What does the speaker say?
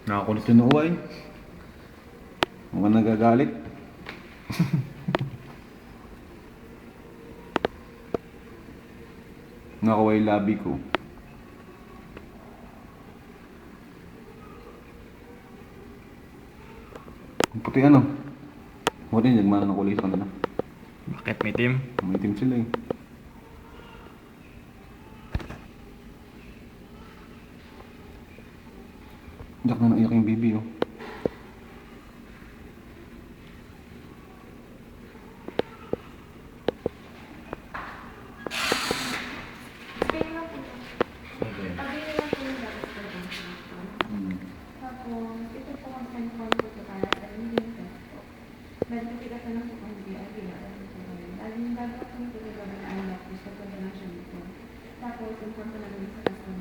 Nakakulit yung uwa eh. Mukhang nagagalit. Nakaway labi ko. Ang puti ano? Buti nagmana ng kulay sa kanila. Bakit may team? May team sila eh. Iyak na naiyak yung baby oh. Tapos, ito po ang central ko ito para sa hindi testo. Medyo tigas na lang po kung hindi ay pinaalam ko ngayon. Dahil yung gagawin ko ito gagawin na anak, gusto ko na lang siya dito. Tapos, inform ko na lang sa customer